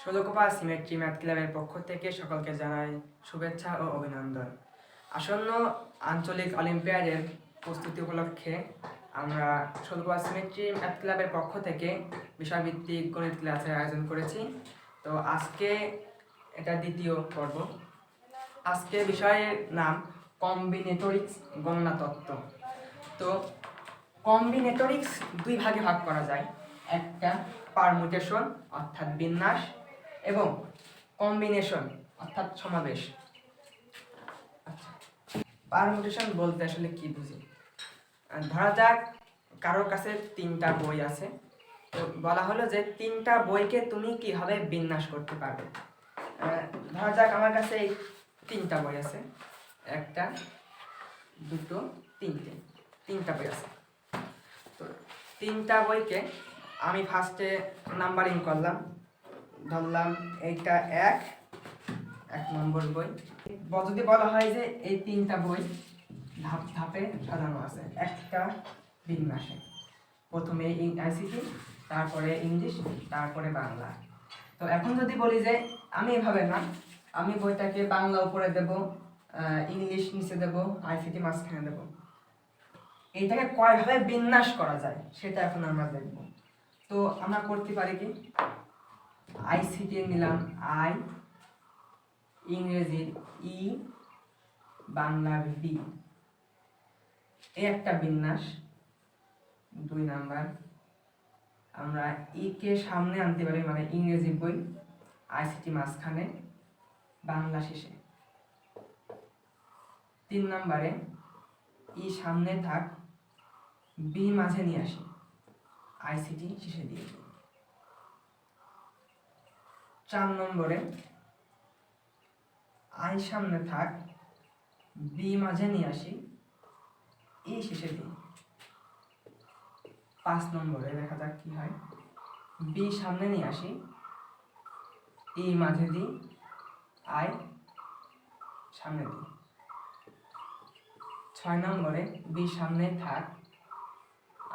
ষোলকোপা symmetry math ক্লাবের পক্ষ থেকে সকলকে জানাই শুভেচ্ছা ও অভিনন্দন। আসন্ন আঞ্চলিক অলিম্পিয়াডের প্রস্তুতি উপলক্ষে আমরা ষোলকোপা সিমেট্রি ম্যাথ ক্লাবের পক্ষ থেকে বিষয়ভিত্তিক গণিত ক্লাসের আয়োজন করেছি। তো আজকে এটা দ্বিতীয় পর্ব। আজকে বিষয়ের নাম কম্বিনেটরিক্স গণনা তত্ত্ব। তো কম্বিনেটরিক্স দুই ভাগে ভাগ করা যায়, একটা পারমুটেশন অর্থাৎ বিন্যাস এবং কম্বিনেশন অর্থাৎ সমাবেশ। পারমুটেশন বলতে আসলে কি বুঝি? ধরা যাক কারোর কাছে 3টা বই আছে, তো বলা হলো যে 3টা বইকে তুমি কিভাবে বিন্যাস করতে পারবে। ধরা যাক আমার কাছে এই 3টা বই আছে, 1 2 3টা বই আছে। তো 3টা বইকে আমি ফার্স্টে নাম্বারিং করলাম, ধরলাম এইটা 1 নম্বর বই। যদি বলা হয় যে এই 3টা বই ধাপ ধাপে সাজানো আছে একটা বিন্যাসে, প্রথমে আইসিটি, তারপরে ইংলিশ, তারপরে বাংলা। তো এখন যদি বলি যে আমি এভাবে না, আমি বইটাকে বাংলা উপরে দেব, ইংলিশ নিচে দেব, আইসিটি মাঝখানে দেব, এইটাকে কয়ভাবে বিন্যাস করা যায় সেটা এখন আমরা দেখব। তো আমরা করতে পারি কি, আইসিটি নিলাম আই, ইংরেজির ই, বাংলার বি, এই একটা বিন্যাস। 2 নাম্বার, আমরা ই কে সামনে আনতে পারি, মানে ইংরেজি বই, আইসিটি মাঝখানে, বাংলা শেষে। 3 নম্বরে ই সামনে থাক, বি মাঝে নিয়ে আসি, আইসিটি শেষে দিয়ে দিই। 4 নম্বরে আই সামনে থাক, বি মাঝে নিয়ে আসি, ই শেষে দিই। 5 নম্বরে দেখা যাক কি হয়, বি সামনে নিয়ে আসি, ই মাঝে দিই, আই সামনে দিই। 6 নম্বরে বি সামনে থাক,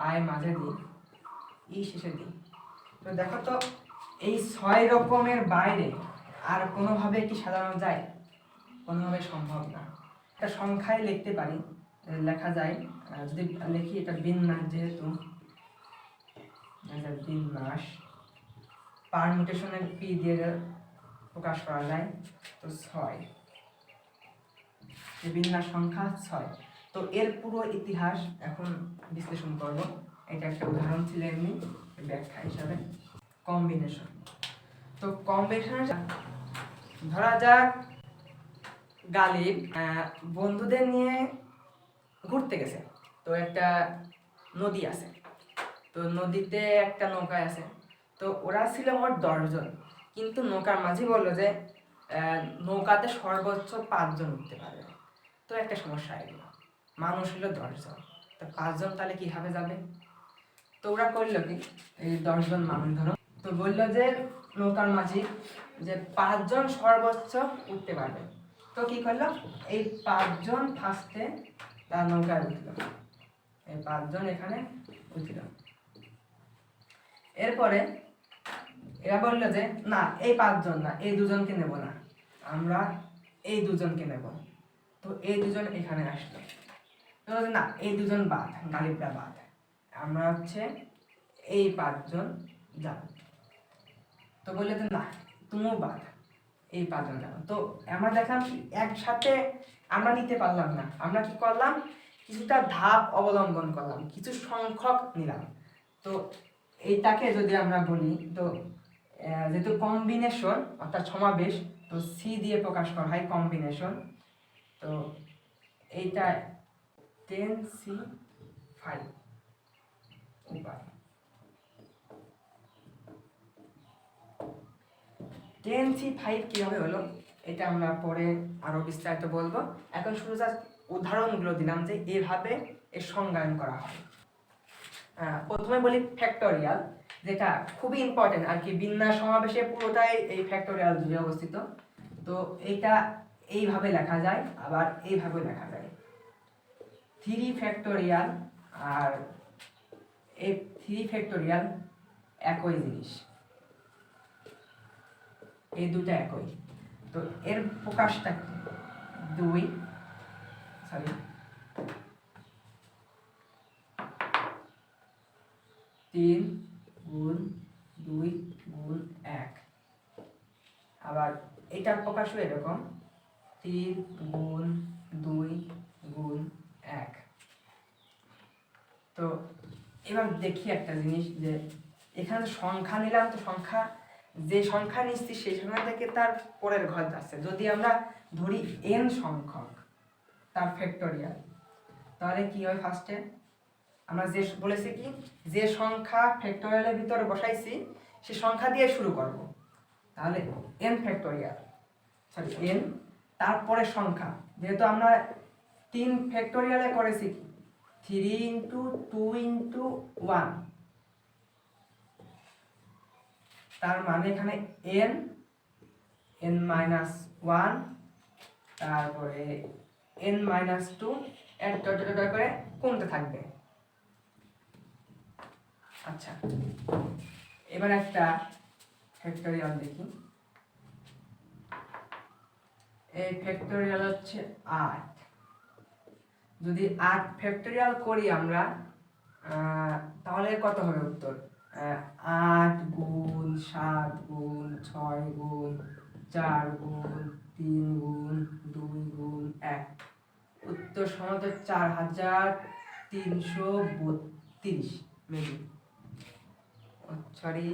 আই মাঝে দিই, ই শেষে দিই। তো দেখো তো এই 6 রকমের বাইরে আর কোনোভাবে কি সাজানো যায়? কোনোভাবে সম্ভব না। এটা সংখ্যায় লিখতে পারি, লেখা যায়, যদি লিখি এটা বিন্যাস, যেহেতু বিন্যাস পারমুটেশনের পি দিয়ে প্রকাশ করা যায়, তো 6, বিন্যাস সংখ্যা 6। তো এর পুরো ইতিহাস এখন বিশ্লেষণ করব। এটা একটা উদাহরণ ছিল এমনি ব্যাখ্যা হিসাবে। কম্বিনেশন, তো কম্বিনেশন ধরা যাক গালিব বন্ধুদের নিয়ে ঘুরতে গেছে। তো একটা নদী আছে, তো নদীতে একটা নৌকায় আছে, তো ওরা ছিল মোট 10 জন, কিন্তু নৌকার মাঝি বললো যে নৌকাতে সর্বোচ্চ 5 জন উঠতে পারবে। তো একটা সমস্যা এলো, মানুষ হলো 10 জন, তো 5 জন তাহলে কিভাবে যাবে? তো ওরা করলো কি, এই 10 জন মানুষ ধরো, তো বললো যে নৌকার মাঝি যে 5 জন সর্বোচ্চ উঠতে পারবে। তো কি করলো, এই 5 জন ফার্স্টে তার নৌকায় উঠল, এই 5 জন এখানে উঠল। এরপরে এরা বললো যে না, এই 5 জন না, এই 2 জনকে নেব না, আমরা এই 2 জনকে নেব। তো এই 2 জন এখানে আসলো, তো না, এই 2 জন বাদ, গালিবরা বাদ, আমরা হচ্ছে এই 5 জন যাব। তো বললে যে না, তুমিও বাদ, এই 5 জন যাব। তো আমরা দেখলাম একসাথে আমরা নিতে পারলাম না, আমরা কি করলাম, কিছুটা ধাপ অবলম্বন করলাম, কিছু সংখ্যক নিলাম। তো এইটাকে যদি আমরা বলি, তো যেহেতু কম্বিনেশন অর্থাৎ সমাবেশ, তো সি দিয়ে প্রকাশ করা হয় কম্বিনেশন। তো এইটা 10C5 উপায়। 10C5 কিভাবে হলো এটা আমরা পরে আরো বিস্তারিত বলবো। এখন শুধু জাস্ট উদাহরণগুলো দিলাম যে এভাবে এর সংজ্ঞায়ন করা হয়। প্রথমে বলি ফ্যাক্টোরিয়াল, যেটা খুবই ইম্পর্টেন্ট আর কি, বিন্যাস সমাবেশে পুরোটাই এই ফ্যাক্টোরিয়াল জুড়ে অবস্থিত। তো এইটা এইভাবে লেখা যায়, আবার এইভাবে লেখা যায়। 3 ফ্যাক্টোরিয়াল আর এই 3 ফ্যাক্টোরিয়াল একই জিনিস। এই দুটো একই। তো এর প্রকাশটা কি? 2 সরি 3 গুণ 2 গুণ 1। আবার এটার প্রকাশও এরকম 3 গুণ 2 গুণ 1। তো এবার দেখি একটা জিনিস, যে এখানে সংখ্যা নিলাম, তো সংখ্যা যে সংখ্যা নিচ্ছি সেই সংখ্যা থেকে তার পরের ঘর যাচ্ছে। যদি আমরা ধরি n সংখ্যক তার ফ্যাক্টোরিয়াল, তাহলে কি হয়? ফার্স্টে আমরা যে বলেছি কি, যে সংখ্যা ফ্যাক্টোরিয়ালের ভিতরে বসাইছি সে সংখ্যা দিয়ে শুরু করব। তাহলে n ফ্যাক্টোরিয়াল সরি n, তারপরে সংখ্যা, যেহেতু আমরা 3 ফ্যাক্টোরিয়ালে করেছি কি 3 ইন্টু 2 ইন্টু 1, তার মানে এখানে n মাইনাস 1, তারপরে n মাইনাস 2 এর করে কমতে থাকবে। আচ্ছা, এবার একটা ফ্যাক্টোরিয়াল দেখি। এই ফ্যাক্টোরিয়াল হচ্ছে 8। যদি 8 ফ্যাক্টোরিয়াল করি আমরা, তাহলে কত হবে উত্তর? 8 গুণ 7 গুণ 6 গুণ 4 গুণ 3 গুণ 2 গুণ 1, উত্তর সমাধান 4332 মেবি। সরি,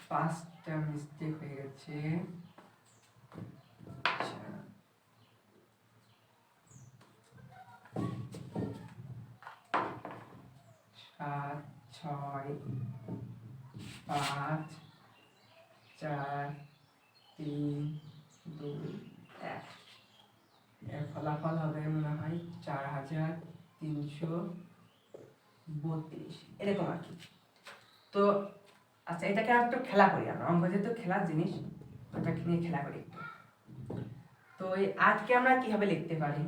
5টা মিস্টেক হয়ে গেছে। আচ্ছা, 7 6 5 4 3 2 1, এর ফলাফল হবে মনে হয় 4332 এরকম আর কি। তো আচ্ছা, এটাকে একটু খেলা করি আমরা, অঙ্ক যেহেতু খেলার জিনিস, ওটাকে নিয়ে খেলা করি একটু। তো এই 8কে আমরা কিভাবে লিখতে পারি?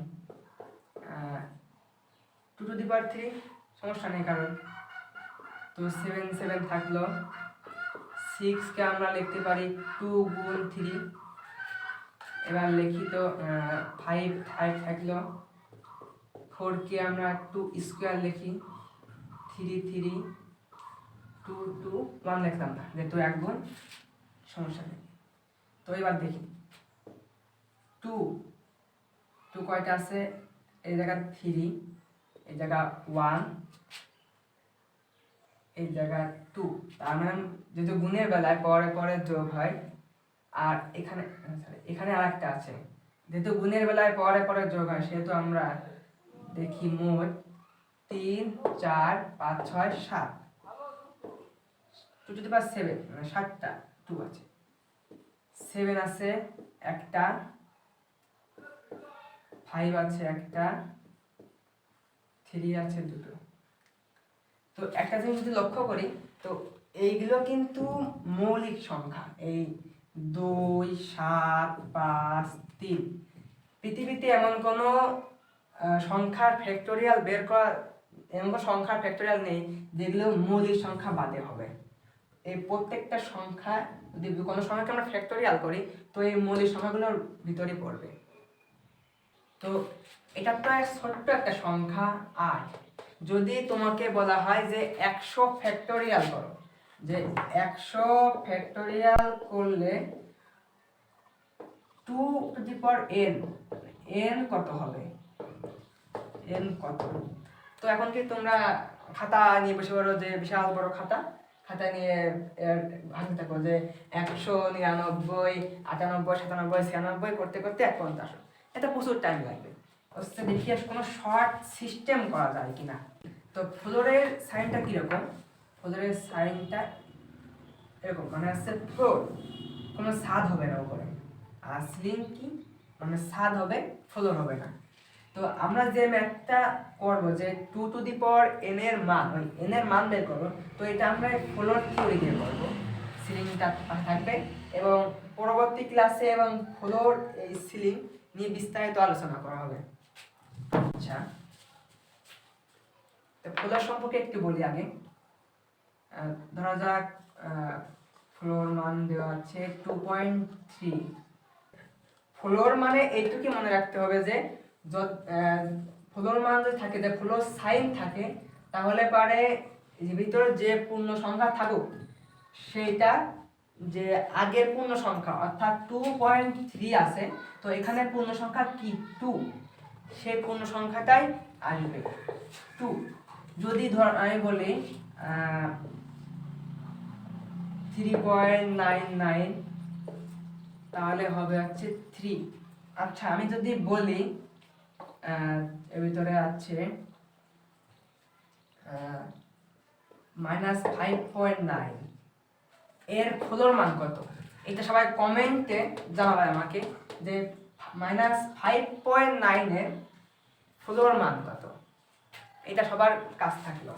2 টু দি পাওয়ার 3 সমস্যা নেই কারণ। তো 7 7 থাকলো। 6কে আমরা লিখতে পারি 2 গুণ 3। এবার লিখি তো 5 5 থাকলো। 4কে আমরা 2 স্কোয়ার লিখি, 3 3 2 2 1 লিখলাম না, যেহেতু 1 গুণ, সমস্যা নেই। তো এবার দেখি 2 2 কয়টা আছে? এই জায়গা 3, এই জায়গা 1, এই জায়গা 2। তার মানে যেহেতু গুণের বেলায় পরে পরে যোগ হয়, আর এখানে আরেকটা আছে, যেহেতু গুণের বেলায় পরে পরে যোগ হয়, সেহেতু আমরা দেখি মোট 3 4 5 6 7, 2 টু দি পাওয়ার 7, মানে 7টা 2 আছে। 7 আছে একটা, 5 আছে একটা, 3 আছে দুটো। তো একটা জিনিস যদি লক্ষ্য করি, তো এইগুলো কিন্তু মৌলিক সংখ্যা। এই 2 7 5 3, পৃথিবীতে এমন কোনো সংখ্যার ফ্যাক্টোরিয়াল বের করা, এমন কোনো সংখ্যার ফ্যাক্টোরিয়াল নেই যেগুলো মৌলিক সংখ্যা বাদে হবে। এই প্রত্যেকটা সংখ্যা, যদি কোনো সংখ্যাকে আমরা ফ্যাক্টোরিয়াল করি, তো এই মৌলিক সংখ্যাগুলোর ভিতরে পড়বে। তো এটা প্রায় ছোট্ট একটা সংখ্যা 8। যদি তোমাকে বলা হয় যে 100 ফ্যাক্টোরিয়াল করো, যে 100 ফ্যাক্টোরিয়াল করলে 2 to the power n, n কত হবে? n কত? তো এখন কি তোমরা খাতা নিয়ে বসে পড়ো, যে বিশাল বড় খাতা নিয়ে ভাঙতে থাকো, যে 199 98 97 96 করতে করতে 1 পর্যন্ত আসো। এটা প্রচুর টাইম লাগবে। হচ্ছে দেখি কোনো শর্ট সিস্টেম করা যায় কিনা। তো ফ্লোরের সাইনটা কিরকম? ফ্লোরের সাইনটা এরকম, মানে হচ্ছে ফ্লোর, কোনো ছাদ হবে না উপরে, আর সিলিং কি, মানে ছাদ হবে, ফ্লোর হবে না। তো আমরা যে ম্যাথটা করবো, যে 2 টু দি পাওয়ার n এর মান, ওই n এর মান বের করবো, তো এটা আমরা ফ্লোর থিওরি দিয়ে করবো। সিলিংটা থাকবে, এবং পরবর্তী ক্লাসে এবং ফ্লোর এই সিলিং নিয়ে বিস্তারিত আলোচনা করা হবে। আচ্ছা, তো ফ্লোর সম্পর্কে একটু বলি আগে। ধরা যাক ফ্লোর মান দেওয়া আছে 2.3। ফ্লোর মানে এইটুকু মনে রাখতে হবে যে ফ্লোর মান যদি থাকে, যে ফ্লোর সাইন থাকে, তাহলে পারে ভিতরে যে পূর্ণ সংখ্যা থাকুক সেইটা যে আগের পূর্ণ সংখ্যা অর্থাৎ 2.3 আছে, তো এখানে পূর্ণ সংখ্যা কি 2, সেই পূর্ণ সংখ্যাটাই আসবে 2। যদি ধর আমি বলি 3.99 তাহলে হবে হচ্ছে 3। আচ্ছা আমি যদি বলি এর ভিতরে আছে -5.9, এর ফ্লোর মান কত? এটা সবাই কমেন্টে জানাবে আমাকে যে -5.9 এর ফ্লোর মান কত। এটা সবার কাজ থাকলো।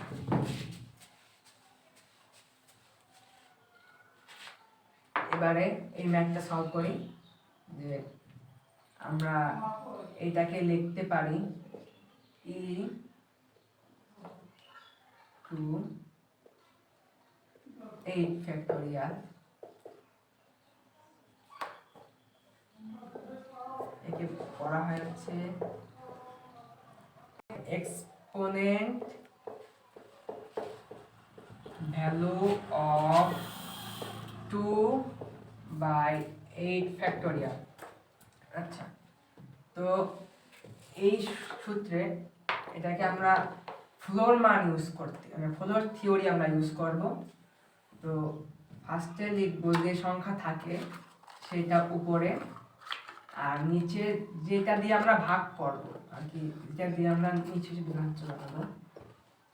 এবারে এই ম্যাথটা সলভ করি। যে আমরা এটাকে লিখতে পারি e টু 8 ফ্যাক্টোরিয়াল, একে পড়া হয়েছে এক্সপোনেন্ট ভ্যালু অফ 2/8 ফ্যাক্টোরিয়াল। আচ্ছা, তো এই সূত্রে এটাকে আমরা ফ্লোর মান ইউজ করতে, মানে ফ্লোর থিওরি আমরা ইউজ করব। তো ফার্স্টে লিখবো যে সংখ্যা থাকে সেটা উপরে, আর নিচে যেটা দিয়ে আমরা ভাগ করব আর কি, যেটা দিয়ে আমরা নিচে বিভাজ্য বানাবো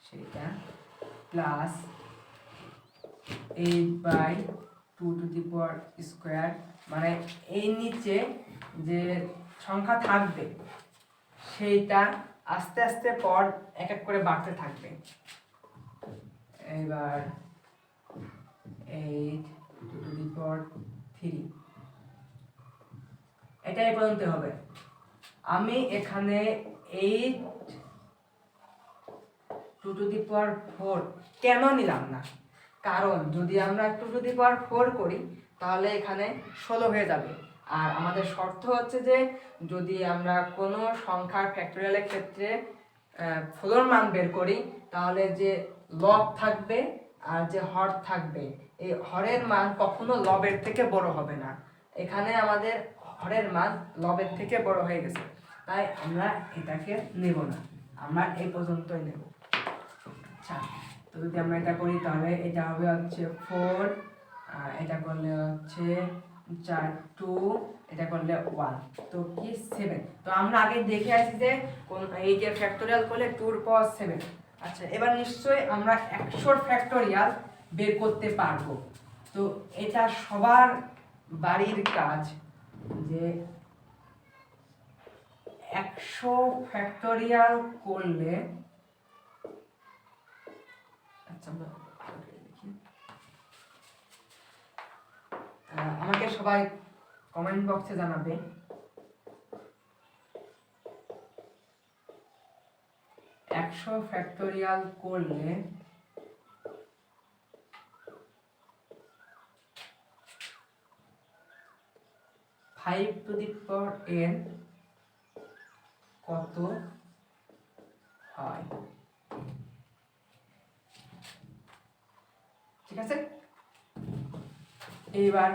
সেটা প্লাস 8/2² মানে এই নিচে যে সংখ্যা থাকবে সেইটা আস্তে আস্তে পর এক এক করে বাড়তে থাকবে। এবার 8/3 এটা এই পর্যন্ত হবে। আমি এখানে 8/4 কেন নিলাম না? কারণ যদি আমরা 2/4 করি তাহলে এখানে 16 হয়ে যাবে। আর আমাদের শর্ত হচ্ছে যে যদি আমরা কোনো সংখ্যার ফ্যাক্টোরিয়ালের ক্ষেত্রে ফ্লোর মান বের করি তাহলে যে লব থাকবে আর যে হর থাকবে, এই হরের মান কখনো লবের থেকে বড় হবে না। এখানে আমাদের হরের মান লবের থেকে বড় হয়ে গেছে, তাই আমরা এটাকে নেব না, আমরা এই পর্যন্তই নেব। আচ্ছা, তো যদি আমরা এটা করি তাহলে এটা হবে হচ্ছে 4, এটা করলে হচ্ছে 4, 2, এটা করলে 1, তো কি 7। তো আমরা আগে দেখে আসি যে কোন এই যে ফ্যাক্টোরিয়াল করলে 2/7। আচ্ছা, এবার নিশ্চয়ই আমরা 100 ফ্যাক্টোরিয়াল বের করতে পারবো। তো এটা সবার বাড়ির কাজ যে 100 ফ্যাক্টোরিয়াল করলে, আচ্ছা আমাকে সবাই কমেন্ট বক্সে জানাবে 100 ফ্যাক্টোরিয়াল করলে n কত হয়। ঠিক আছে, এইবার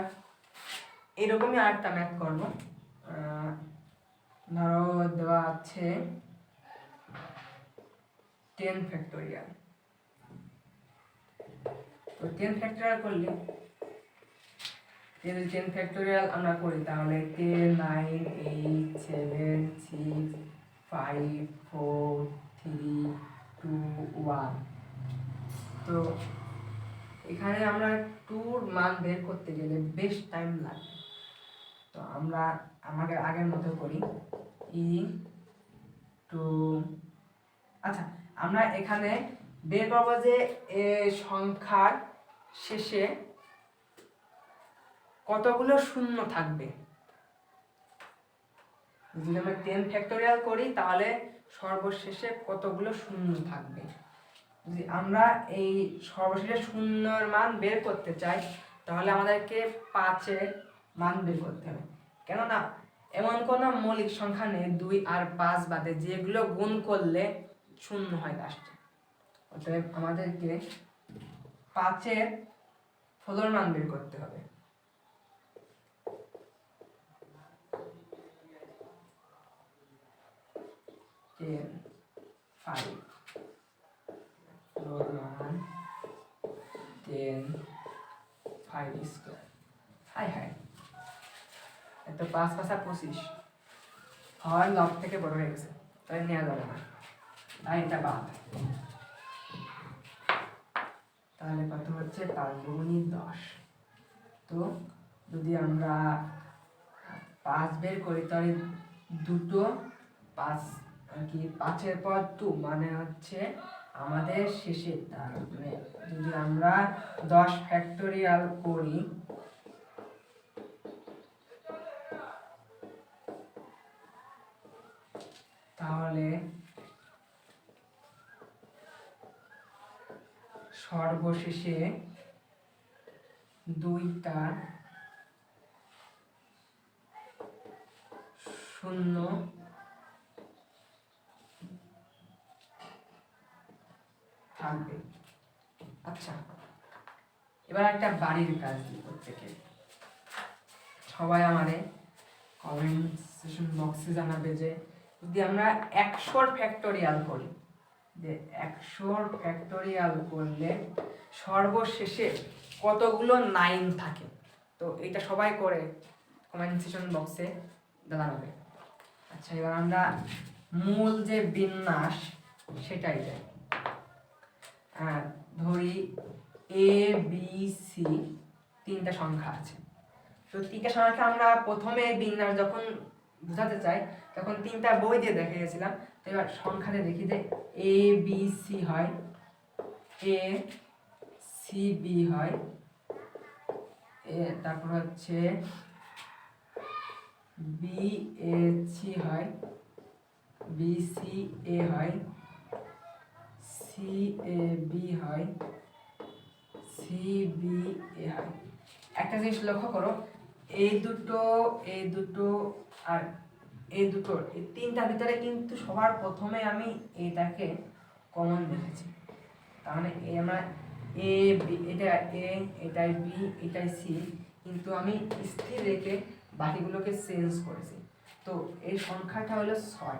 এরকমই আরেকটা ম্যাথ করবো। ধরো দেওয়া আছে 10 ফ্যাক্টোরিয়াল। তো 10 ফ্যাক্টোরিয়াল করলে 10 ফ্যাক্টোরিয়াল আমরা করি তাহলে 10, 9, 8, 7, 6, 5, 4, 3, 2, 1। তো এখানে আমরা 2 মান বের করতে গেলে বেশ টাইম লাগবে। তো আমরা আমাকে আগের মতো করি টু। আচ্ছা, আমরা এখানে বের করবো যে সংখ্যার শেষে কতগুলো শূন্য থাকবে। যদি আমরা 10 ফ্যাক্টোরিয়াল করি তাহলে সর্বশেষে কতগুলো শূন্য থাকবে। যদি আমরা এই সর্বশেষে শূন্যর মান বের করতে চাই তাহলে আমাদেরকে 5-এর মান বের করতে হবে। কেননা এমন কোনো মৌলিক সংখ্যা নেই 2 আর 5 বাদে যেগুলো গুণ করলে 0 হয় লাস্টে। অতএব আমাদেরকে 5-এর ফলোর মান বের করতে হবে। টেন 5 ফলোর মান 10 5 স্কয়ার। হাই এত 5 5 25 হয় লব থেকে বড় হয়ে গেছে, তাই নেওয়া যাবে না, তাই এটা বাদ। তাহলে কত হচ্ছে 5 গুণিত 10। তো যদি আমরা 5 বের করি তাহলে দুটো 5 কি 5-এর পর 2 মানে হচ্ছে আমাদের শেষে, তার মানে যদি আমরা 10 ফ্যাক্টোরিয়াল করি তাহলে সর্বশেষে 2টা 0 থাকবে। আচ্ছা, এবার একটা বাড়ির কাজ দিই প্রত্যেকে। সবাই আমারে কমেন্ট সেকশন বক্সে জানাবে যে যদি আমরা 100 ফ্যাক্টোরিয়াল করি, যে 100 ফ্যাক্টোরিয়াল করলে সর্বশেষে কতগুলো 9 থাকে। তো এটা সবাই করে কমেন্ট সেকশন বক্সে জানাবে। আচ্ছা, এবার আমরা মূল যে বিন্যাস সেটাই যাই। ধরি এ বি সি 3টা সংখ্যা আছে। তো 3টা সংখ্যা আমরা প্রথমে বিন্যাস যখন বোঝাতে চাই তখন 3টা বই দিয়ে দেখে গেছিলাম। তো এবার সংখ্যাটা দেখি যে এ বি সি হয়, এ সি বি হয়, তারপর হচ্ছে বি এ সি হয়, বি সি এ হয়, সি এ বি হয়, সি বি এ হয়। একটা জিনিস লক্ষ্য করো, এই দুটো আর এই 3টার ভিতরে কিন্তু সবার প্রথমে আমি এটাকে কমন রেখেছি। তার মানে আমরা এ বি, এটা এ, এটাই বি, এটাই সি, কিন্তু আমি স্থির রেখে বাকিগুলোকে চেঞ্জ করেছি। তো এই সংখ্যাটা হলো 6।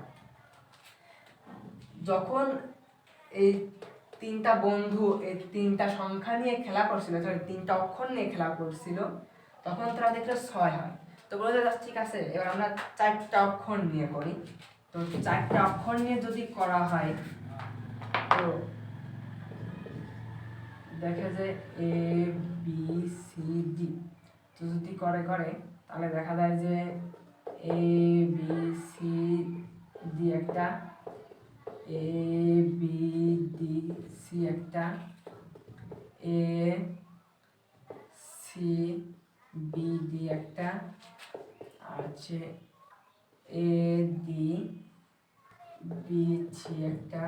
যখন এই 3টা বন্ধু এই 3টা সংখ্যা নিয়ে খেলা করছিল, সরি 3টা অক্ষর নিয়ে খেলা করছিল, তখন তারা দেখলো 6 হয়। তো বলে ঠিক আছে, এবার আমরা 4টা অক্ষর নিয়ে করি। তো 4টা অক্ষর নিয়ে যদি করা হয় তো দেখা যায় এ বি সি ডি। তো যদি করে তাহলে দেখা যায় যে এ বি সি ডি একটা, এ বি ডি সি একটা, এ সি বি ডি একটা, আর হচ্ছে এ ডি বি সি একটা,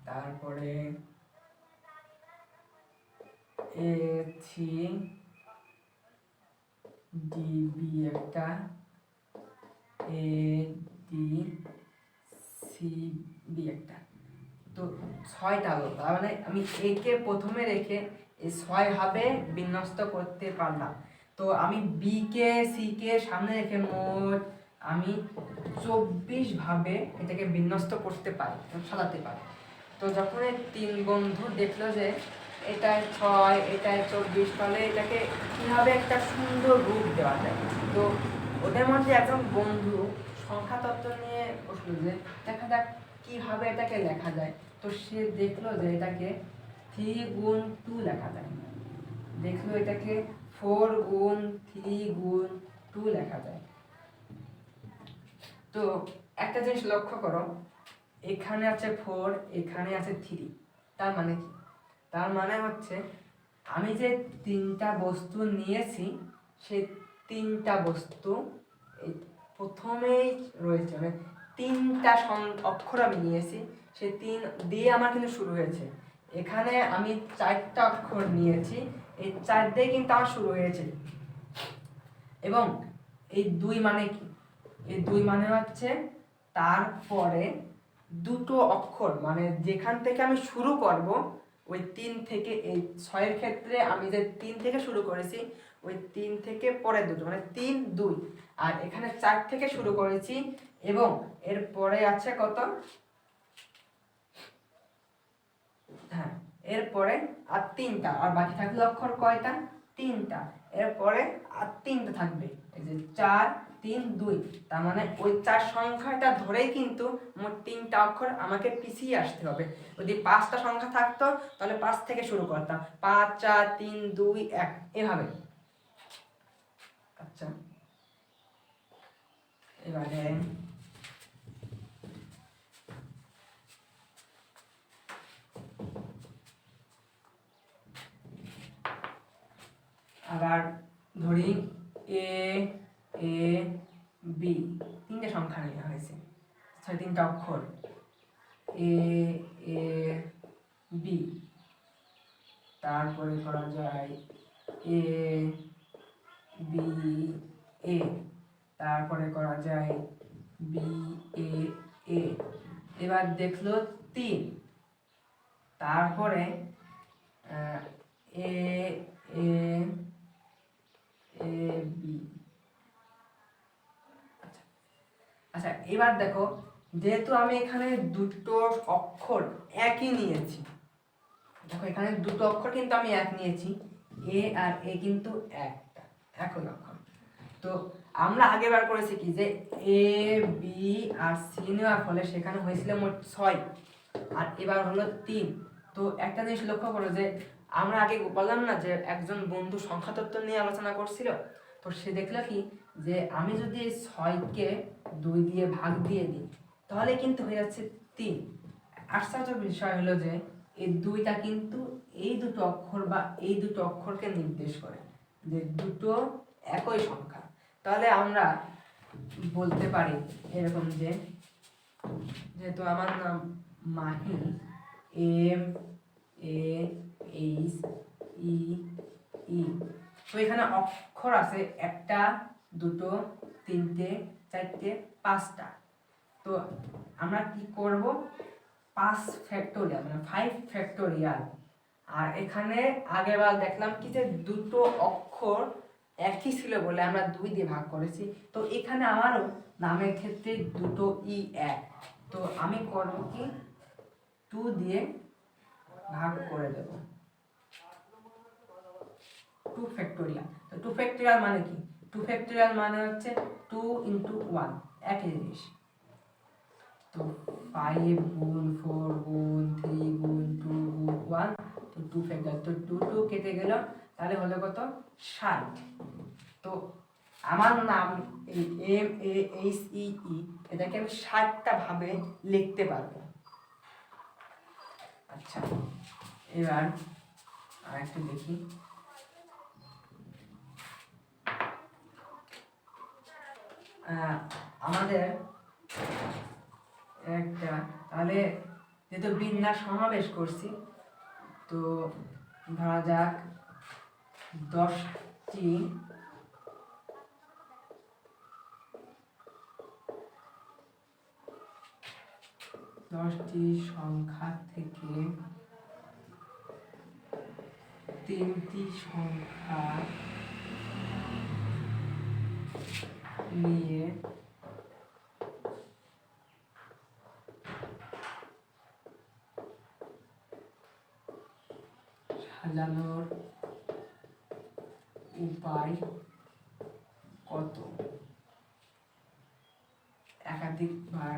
তারপরে এ সি ডি বি একটা, এ ডি সি বি একটা। তো 6টা হলো, তার মানে আমি একে প্রথমে রেখে এই 6 ভাবে বিন্যস্ত করতে পারলাম। তো আমি বি কে সি কে সামনে রেখে মোট আমি 24 ভাবে এটাকে বিন্যস্ত করতে পারি, সাজাতে পারি। তো যখন এই 3 বন্ধু দেখলো যে এটায় 6 এটায় 24, তাহলে এটাকে কিভাবে একটা সুন্দর রূপ দেওয়া যায়। তো ওদের মধ্যে একজন বন্ধু সংখ্যা তত্ত্ব নিয়ে বসলো যে দেখা যাক কিভাবে এটাকে লেখা যায়। তো সে দেখলো যে এটাকে 3 গুণ 2 লেখা যায়, দেখলো এটাকে 4 গুণ 3 গুণ 2 লেখা যায়। তো একটা জিনিস লক্ষ্য করো, এখানে আছে 4, এখানে আছে 3, তার মানে কি? তার মানে হচ্ছে আমি যে 3টা বস্তু নিয়েছি সেই 3টা বস্তু এই প্রথমেই রয়েছে, মানে 3টা অক্ষর আমি নিয়েছি, সেই 3 দিয়ে আমার কিন্তু শুরু হয়েছে। এখানে আমি 4টা অক্ষর নিয়েছি, এই 4 দিয়ে কিন্তু আমার শুরু হয়েছে। এবং এই 2 মানে কি? এই 2 মানে হচ্ছে তারপরে দুটো অক্ষর, মানে যেখান থেকে আমি শুরু করব ওই 3 থেকে, এই 6 এর ক্ষেত্রে আমি যে 3 থেকে শুরু করেছি ওই 3 থেকে পরে দুটো, মানে 3 2, আর এখানে 4 থেকে শুরু করেছি এবং এর পরে আছে কত, হ্যাঁ এরপরে আর 3টা, আর বাকি থাকলে অক্ষর কয়টা? 3টা। এরপরে আর 3টা থাকবে, এই যে 4 3 2, তার মানে ওই 4 সংখ্যাটা ধরেই কিন্তু মোট 3টা অক্ষর আমাকে পিছিয়ে আসতে হবে। যদি 5টা সংখ্যা থাকতো তাহলে 5 থেকে শুরু করতাম, 5 4 3 2 1 এভাবে। আচ্ছা এবারে আবার ধরি এ এ বি, 3টে সংখ্যা নেওয়া হয়েছে, 3টা অক্ষর এ এ বি। তারপরে করা যায় এ বি এ, তারপরে করা যায় বি এ এ। এবার দেখলো 3, তারপরে এ এ এ বি। আচ্ছা এবার দেখো, যেহেতু আমি এখানে দুটো অক্ষর একই নিয়েছি, দেখো এখানে দুটো অক্ষর কিন্তু আমি এক নিয়েছি, এ আর এ কিন্তু একটা একই অক্ষর। তো আমরা আগেবার করেছি কি, যে এ বি আর সি নেওয়ার ফলে সেখানে হয়েছিল মোট 6, আর এবার হলো 3। তো একটা জিনিস লক্ষ্য করো যে আমরা আগে বললাম না যে একজন বন্ধু সংখ্যাতত্ত্ব নিয়ে আলোচনা করছিল, তো সে দেখলো কি যে আমি যদি এই 6কে 2 দিয়ে ভাগ দিয়ে দিই তাহলে কিন্তু হয়ে যাচ্ছে 3। আশ্চর্য বিষয় হলো যে এই 2টা কিন্তু এই দুটো অক্ষর বা এই দুটো অক্ষরকে নির্দেশ করে, যে দুটো একই সংখ্যা। তাহলে আমরা বলতে পারি এরকম যে, যেহেতু আমার নাম Mahi, M A H E E, তো এখানে অক্ষর আছে একটা দুটো তিনটে চারটে 5টা। তো আমরা কি করব, 5 ফ্যাক্টোরিয়াল মানে 5 ফ্যাক্টোরিয়াল। আর এখানে আগেরবার দেখলাম কি যে দুটো অক্ষর একই ছিল বলে আমরা 2 দিয়ে ভাগ করেছি, তো এখানে আমারও নামের ক্ষেত্রে দুটো ই এক, তো আমি করব কি 2 দিয়ে ভাগ করে দেব, 2 ফ্যাক্টোরিয়াল। তো 2 ফ্যাক্টোরিয়াল মানে কি, 2 ফ্যাক্টোরিয়াল মানে হচ্ছে 2 ইন্টু 1, একই জিনিস। তো 5 গুণ 4 গুণ 3 গুণ 2 গুণ 1, তো 2 ফ্যাক্টর, তো 2 2 কেটে গেল, তাহলে হলো কত 60। তো আমার নাম এই এম এ এইচ ই ই, এটাকে আমি 60টা ভাবে লিখতে পারবো। আচ্ছা এবার আরেকটু দেখি, আমাদের একটা, তাহলে যেহেতু বিন্যাস সমাবেশ করছি, তো ধরা যাক 10টি সংখ্যা থেকে 3টি সংখ্যা নিয়ে সাজানোর উপায় কত? একাধিকবার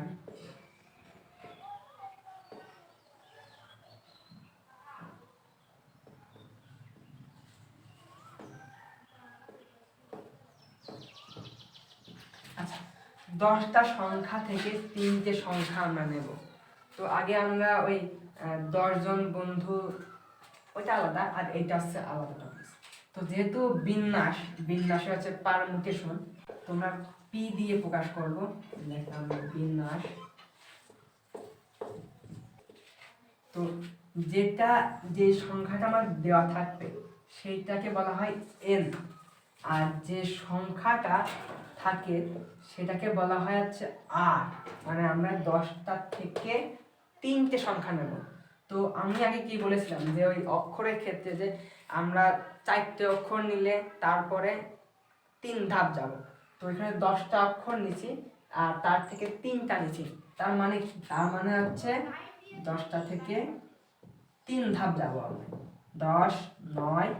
আচ্ছা 10টা সংখ্যা থেকে 3টে সংখ্যা আমরা নেব। তো আগে আমরা ওই 10 জন বন্ধু ওইটা আলাদা, আর এইটা হচ্ছে আলাদা টপিক। তো যেহেতু বিন্যাসে হচ্ছে পারমুটেশন, তোমরা পি দিয়ে প্রকাশ করব, লিখলাম বিন্যাস। তো যেটা যে সংখ্যাটা আমার দেওয়া থাকবে সেইটাকে বলা হয় এন, আর যে সংখ্যাটা থাকে সেটাকে বলা হয় হচ্ছে আর। মানে আমরা 10টা থেকে 3টে সংখ্যা নেব। তো আমি আগে কি বলেছিলাম যে ওই অক্ষরের ক্ষেত্রে যে আমরা 4টে অক্ষর নিলে তারপরে 3 ধাপ যাব। তো এখানে 10টা অক্ষর নিছি আর তার থেকে 3টা নিছি, তার মানে কি? তার মানে হচ্ছে 10টা থেকে 3 ধাপ যাব আমরা, 10, 9,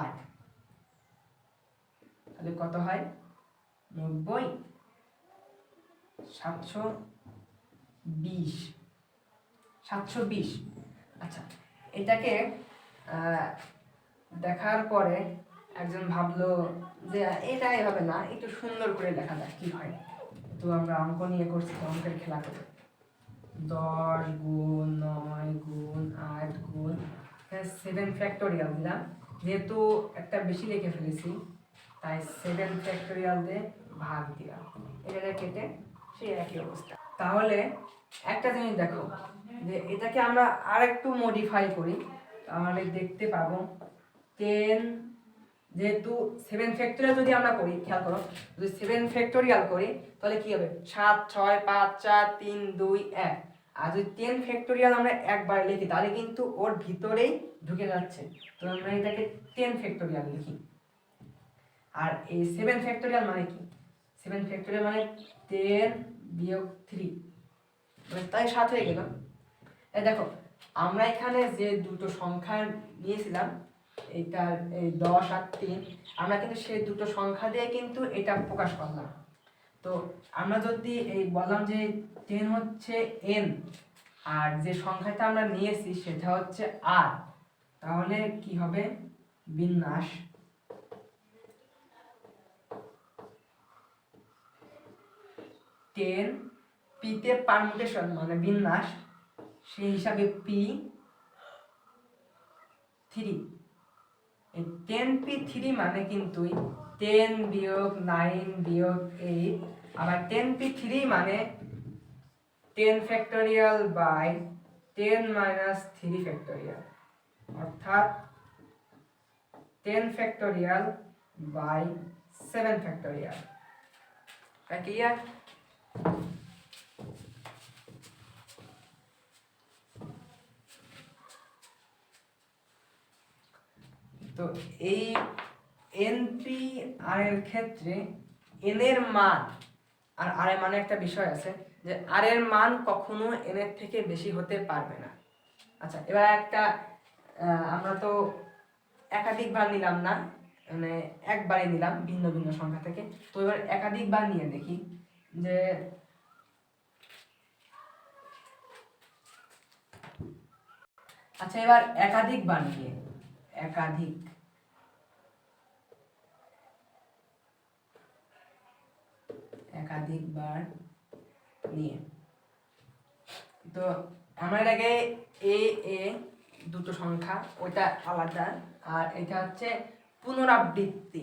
8, তাহলে কত হয়? 90, 720, 720। আচ্ছা, এটাকে দেখার পরে একজন ভাবলো যে এটাই হবে না, একটু সুন্দর করে লেখা যায় কি হয়। তো আমরা অঙ্ক নিয়ে করছি, অঙ্কের খেলা করে 10 গুণ 9 গুণ 8 গুণ 7 ফ্যাক্টোরিয়াল দিলাম, যেহেতু একটা বেশি লিখে ফেলেছি তাই 7 ফ্যাক্টোরিয়াল দিয়ে ভাগ দিলাম, এটা কেটে সেই একই অবস্থা। তাহলে একটা জিনিস দেখো যে এটাকে আমরা আর একটু মডিফাই করি, তাহলে দেখতে পাবো 10, যেহেতু 7 ফ্যাক্টোরিয়াল যদি আমরা করি, খেয়াল করো, যদি 7 ফ্যাক্টোরিয়াল করি তাহলে কি হবে? 7, 6, 5, 4, 3, 2, 1। আর যদি 10 ফ্যাক্টোরিয়াল আমরা একবার লিখি তাহলে কিন্তু ওর ভিতরেই ঢুকে যাচ্ছে, তো আমরা এটাকে 10 ফ্যাক্টোরিয়াল লিখি। আর এই 7 ফ্যাক্টোরিয়াল মানে কি? 7 ফ্যাক্টোরিয়াল মানে 10 বিয়োগ 3, মানে তাই 7 হয়ে গেল। এই দেখো, আমরা এখানে যে দুটো সংখ্যা নিয়েছিলাম, এটা এই 10 আর 3, আমরা কিন্তু সেই দুটো সংখ্যা দিয়ে কিন্তু এটা প্রকাশ করলাম। তো আমরা যদি এই বললাম যে 10 হচ্ছে n, আর যে সংখ্যাটা আমরা নিয়েছি সেটা হচ্ছে r, তাহলে কি হবে? বিন্যাস 10 p তে পারমুটেশন মানে বিন্যাস, সেই হিসাবে p3। এই 10p3 মানে কিন্তু 10 বিয়োগ 9 বিয়োগ 8, আবার 10p3 মানে 10 ফ্যাক্টোরিয়াল বাই 10 মাইনাস 3 ফ্যাক্টোরিয়াল, অর্থাৎ 10 ফ্যাক্টোরিয়াল বাই 7 ফ্যাক্টোরিয়াল। ক্লিয়ার? তো এই এনপি আর এর ক্ষেত্রে এন এর মান আর আর এর মানে একটা বিষয় আছে যে আর এর মান কখনো এন এর থেকে বেশি হতে পারবে না। আচ্ছা, এবার একটা আমরা তো একাধিকবার নিলাম না, মানে একবারই নিলাম ভিন্ন ভিন্ন সংখ্যা থেকে। তো এবার একাধিকবার নিয়ে দেখি যে আচ্ছা, এবার একাধিকবার নিয়ে একাধিকবার নিয়ে, তো আমরা এটাকে এ এ দুটো সংখ্যা, ওইটা আলাদা, আর এটা হচ্ছে পুনরাবৃত্তি।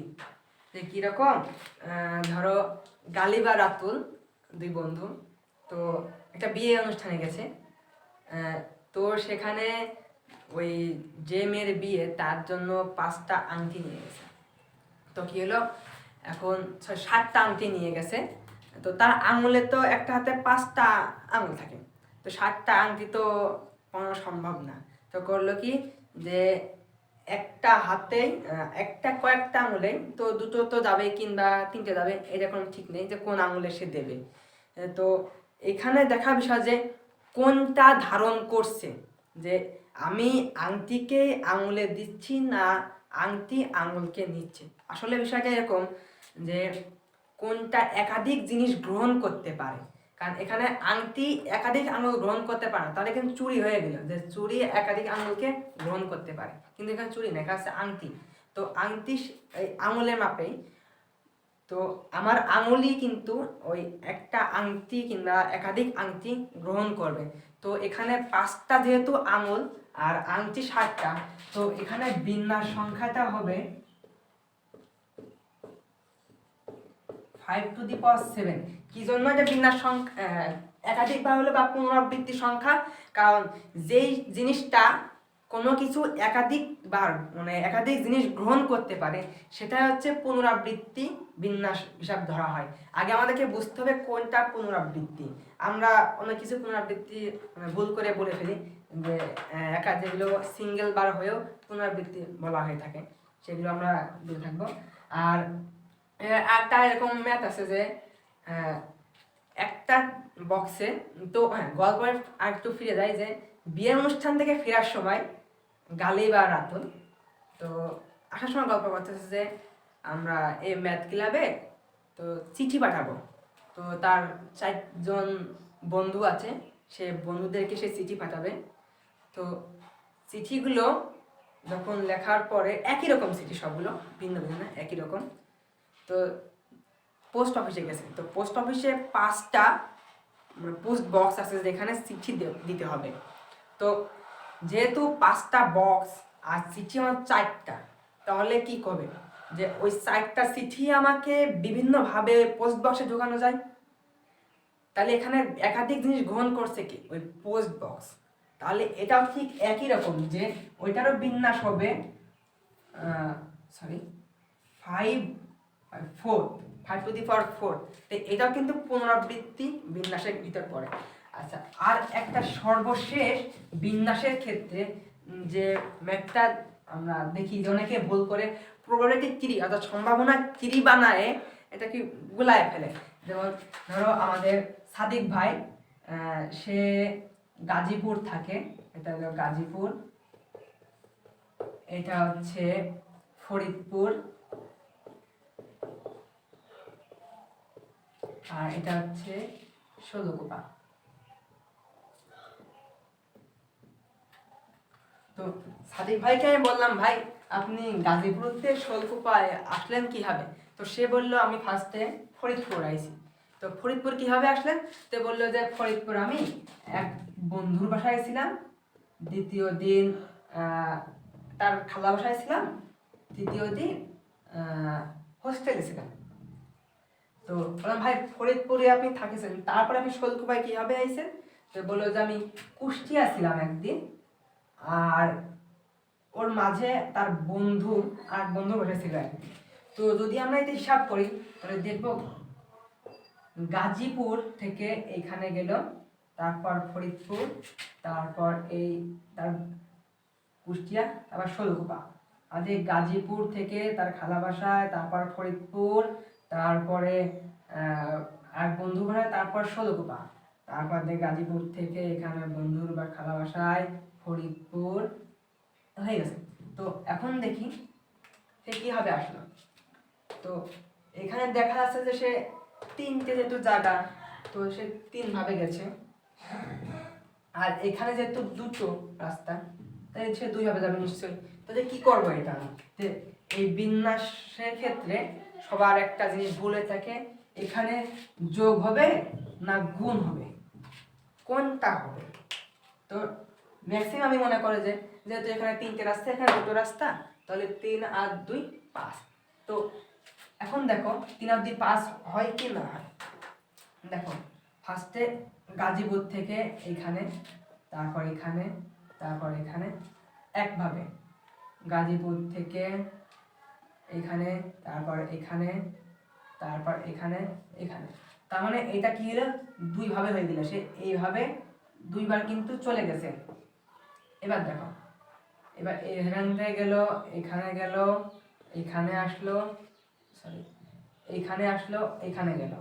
যে কিরকম, ধরো গালিব আর রাতুল দুই বন্ধু, তো একটা বিয়ে অনুষ্ঠানে গেছে, তো সেখানে ওই যে মেয়ের বিয়ে তার জন্য 5টা আংটি নিয়ে গেছে। তো কি হলো, এখন 7টা আংটি নিয়ে গেছে, তো তার আঙুলে তো একটা হাতে 5টা আঙুল থাকে, তো 7টা আংটি তো কোনো সম্ভব না। তো করলো কি যে একটা হাতে একটা কয়েকটা আঙুলে তো দুটো তো যাবে কিংবা 3টে যাবে, এটা কোনো ঠিক নেই যে কোন আঙুলে সে দেবে। তো এখানে দেখা বিষয় যে কোনটা ধারণ করছে, যে আমি আংটিকে আঙুলে দিচ্ছি না আংটি আঙুলকে নিচ্ছে। আসলে বিষয়টা এরকম যে কোনটা একাধিক জিনিস গ্রহণ করতে পারে, কারণ এখানে আংটি একাধিক আঙুল গ্রহণ করতে পারে, তাহলে কিন্তু চুরি হয়ে গেল যে চুরি একাধিক আঙুলকে গ্রহণ করতে পারে, কিন্তু এখানে চুরি না, এখানে আংটি। তো আংটি এই আঙুলের মাপেই, তো আমার আঙুলই কিন্তু ওই একটা আংটি কিংবা একাধিক আংটি গ্রহণ করবে। তো এখানে 5টা যেহেতু আঙুল আর আংটি 7টা, তো এখানে বিন্যাস সংখ্যাটা হবে 5 টু দি পাওয়ার 7। কি জন্য এটা বিন্যাস সংখ্যা একাধিকবার হলো বা পুনরাবৃত্তি সংখ্যা? কারণ যেই জিনিসটা কোনো কিছু একাধিক বার মানে একাধিক জিনিস গ্রহণ করতে পারে, সেটা হচ্ছে পুনরাবৃত্তি বিন্যাস হিসাব ধরা হয়। আগে আমাদেরকে বুঝতে হবে কোনটা পুনরাবৃত্তি। আমরা অনেক কিছু পুনরাবৃত্তি ভুল করে বলে ফেলি, যে যেগুলো সিঙ্গেল বার হয়েও পুনরাবৃত্তি বলা হয়ে থাকে, সেগুলো আমরা বলে থাকবো। আর একটা এরকম ম্যাথ আছে যে একটা বক্সে, তো হ্যাঁ গল্পের আর একটু ফিরে যায়, যে বিয়ের অনুষ্ঠান থেকে ফেরার সময় গালি বা রাতুল, তো আসার সময় গল্প করতেছে যে আমরা এই ম্যাথ ক্লাবে তো চিঠি পাঠাবো, তো তার 4জন বন্ধু আছে, সে বন্ধুদেরকে সে চিঠি পাঠাবে। তো চিঠিগুলো যখন লেখার পরে একই রকম চিঠি, সবগুলো ভিন্ন ভিন্ন না, একই রকম। তো পোস্ট অফিসে গেছে, তো পোস্ট অফিসে 5টা পোস্ট বক্স আছে যেখানে চিঠি দিতে হবে। তো যেহেতু 5টা বক্স আর চিঠি আমার 4টা, তাহলে কি করবে, যে ওই 4টা চিঠি আমাকে বিভিন্নভাবে পোস্ট বক্সে ঢোকানো যায়। তাহলে এখানে একাধিক জিনিস গ্রহণ করছে কি, ওই পোস্ট বক্স। তাহলে এটাও ঠিক একই রকম, যে ওইটারও বিন্যাস হবে 5 তো এটাও কিন্তু পুনরাবৃত্তি বিন্যাসের ভিতর পড়ে। আচ্ছা, আর একটা সর্বশেষ বিন্যাসের ক্ষেত্রে যে ম্যাথটা আমরা দেখি যে অনেকে ভুল করে প্রবাবিলিটি ট্রি অর্থাৎ সম্ভাবনা ট্রি বানায় এটা কি গুলায় ফেলে। যেমন ধরো আমাদের সাদিক ভাই, সে গাজীপুর থাকে, এটা হলো গাজীপুর, এটা হচ্ছে ফরিদপুর, আর এটা হচ্ছে ষোলকুপা। তো সাদিক ভাইকে আমি বললাম, ভাই আপনি গাজীপুরতে ষোলকুপায় আসলেন কিভাবে? তো সে বলল আমি ফার্স্টে ফরিদপুর আইছি। তো ফরিদপুর কিভাবে আসলেন? তো বললো যে ফরিদপুর আমি এক বন্ধুর বাসায় ছিলাম, দ্বিতীয় দিন তার খালা বাসায় ছিলাম, তৃতীয় দিন হোস্টেলে ছিলাম। তো বললাম ভাই ফরিদপুরে আপনি থাকিছেন, তারপরে আপনি ষোলকুপায় কিভাবে আইছেন? তো বললো যে আমি কুষ্টিয়া ছিলাম একদিন, আর ওর মাঝে তার বন্ধু আর বন্ধু বসেছিল একদিন। তো যদি আমরা এটা হিসাব করি তাহলে দেখবো গাজীপুর থেকে এখানে গেল, তারপর ফরিদপুর, তারপর এই তার কুষ্টিয়া, তারপর ষোলকুপা। আজ গাজীপুর থেকে তার খালা বাসায়, তারপর ফরিদপুর, তারপরে আর বন্ধু বাসায়, তারপর ষোলকুপা, তারপর গাজীপুর থেকে এখানে বন্ধুর বা খালা বাসায়, ফরিদপুর, হয়ে গেছে। তো এখন দেখি সে কিভাবে আসলো। তো এখানে দেখা যাচ্ছে যে সে 3টে যেহেতু জায়গা, তো সে 3ভাবে গেছে, আর এখানে যেহেতু 2টো রাস্তা, তাই সে 2ভাবে যাবে নিশ্চয়ই। তাহলে কি করবো এটা, যে এই বিন্যাসের ক্ষেত্রে সবার একটা জিনিস ভুলে থাকে, এখানে যোগ হবে না গুণ হবে, কোনটা হবে? তো ম্যাক্সিমাম আমি মনে করে যে যেহেতু এখানে 3টে রাস্তা, এখানে 2টো রাস্তা, তাহলে 3 আর 2 5। তো এখন দেখো 3 আর 2 5 হয় কি না হয়। দেখো ফার্স্টে গাজীপুর থেকে এখানে, তারপর এখানে, তারপর এখানে, একভাবে গাজীপুর থেকে এখানে, তারপর এখানে, তারপর এখানে, এখানে। তার মানে এটা কি হলো, 2ভাবে হয়ে গেল, সে এইভাবে 2বার কিন্তু চলে গেছে। এবার দেখো, এবার এখান থেকে গেল, এখানে গেল, এখানে আসলো, সরি এইখানে আসলো, এখানে গেল,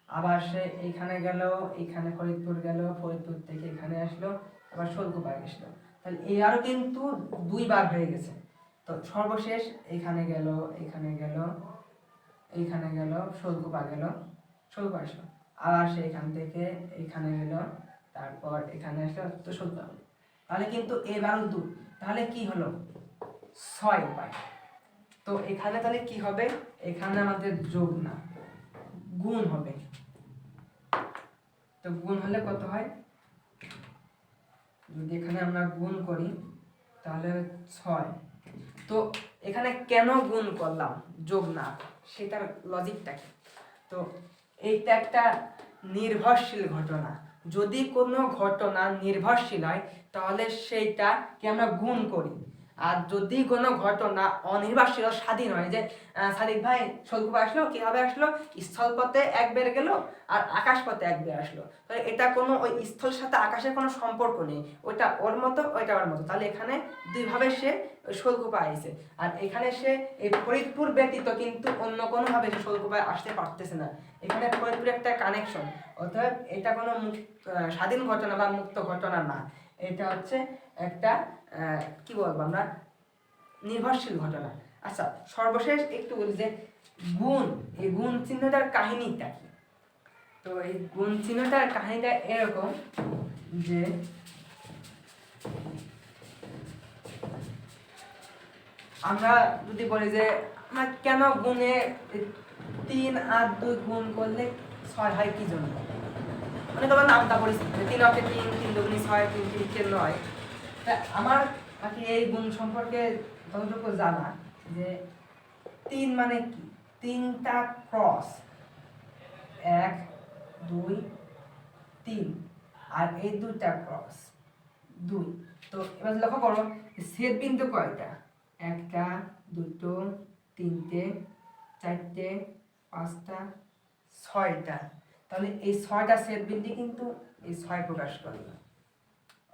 আবার সে এইখানে গেল, এইখানে ফরিদপুর গেল, ফরিদপুর থেকে এখানে আসলো, আবার ষোলকুপায় গেছিল। তাহলে এই আরও কিন্তু 2বার হয়ে গেছে। তো সর্বশেষ এখানে গেল, এখানে গেল, এইখানে গেল, ষোলকুপা গেল, ষোলকুপা আসলো, আবার সে এখান থেকে এইখানে গেল, তারপর এখানে আসলো, তো ষোলকুপা। তাহলে কিন্তু এবারও 2, তাহলে কি হলো 6 উপায়। তো এখানে তাহলে কি হবে, এখানে আমাদের যোগ না গুণ হবে। তো গুণ হলে কত হয়, যদি এখানে আমরা গুণ করি তাহলে 6। তো এখানে কেন গুণ করলাম যোগ না, সেটার লজিকটা কি? তো এইটা একটা নির্ভরশীল ঘটনা। যদি কোনো ঘটনা নির্ভরশীল হয় তাহলে সেইটাকে আমরা গুণ করি, আর যদি কোনো ঘটনা অনির্বাচিত স্বাধীন হয়, যে সাদিক ভাই শৈলকুপা আসলো, কিভাবে আসলো, স্থলপথে এক বের গেল আর আকাশ পথে এক বের আসলো, তাহলে এটা কোনো ওই স্থলের সাথে আকাশের কোনো সম্পর্ক নেই, ওইটা ওর মতো ওইটা ওর মতো, তাহলে এখানে দুইভাবে সে শৈলকুপা আইছে। আর এখানে সে এই ফরিদপুর ব্যতীত কিন্তু অন্য কোনোভাবে সে শৈলকুপায় আসতে পারতেছে না, এখানে ফরিদপুর একটা কানেকশন, অর্থাৎ এটা কোনো স্বাধীন ঘটনা বা মুক্ত ঘটনা না, এটা হচ্ছে একটা কি বলবো আমরা, নির্ভরশীল ঘটনা। আচ্ছা, সর্বশেষ একটু বলি যে গুণ, এই গুণ চিহ্নটার কাহিনীটা কি। তো এই গুণ চিহ্নটার কাহিনীটা এরকম যে আমরা যদি বলি যে আমরা কেন গুণে 3 আর 2 গুণ করলে 6 হয় কি জন্য, মানে তোমার নামটা পরিচিত 3 অকে 3, 3 দুগুণে 6, 3 3 9। তা আমার আর কি এই গুণ সম্পর্কে যতটুকু জানা যে 3 মানে কি, 3টা ক্রস, 1 2 3, আর এই 2টা ক্রস 2। তো এবার লক্ষ্য করো ছেদ বিন্দু কয়টা, 1টা 2টো 3টে 4টে 5টা 6টা, তাহলে এই 6টা ছেদ বিন্দু কিন্তু এই 6 প্রকাশ করবে।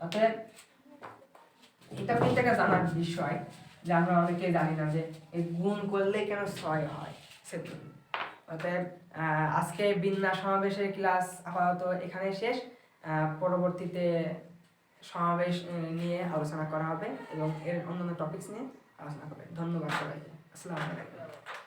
অতএব এটা কিন্তু একটা জানার বিষয় যে আমরা অনেকে জানি না যে এই গুণ করলে কেন 6 হয় ছেদ বিন্দু। অতএব আজকে বিন্যাস সমাবেশের ক্লাস আপাতত এখানে শেষ, পরবর্তীতে সমাবেশ নিয়ে আলোচনা করা হবে এবং এর অন্যান্য টপিকস নিয়ে আলোচনা করবে। ধন্যবাদ সবাইকে, আসসালামু আলাইকুম।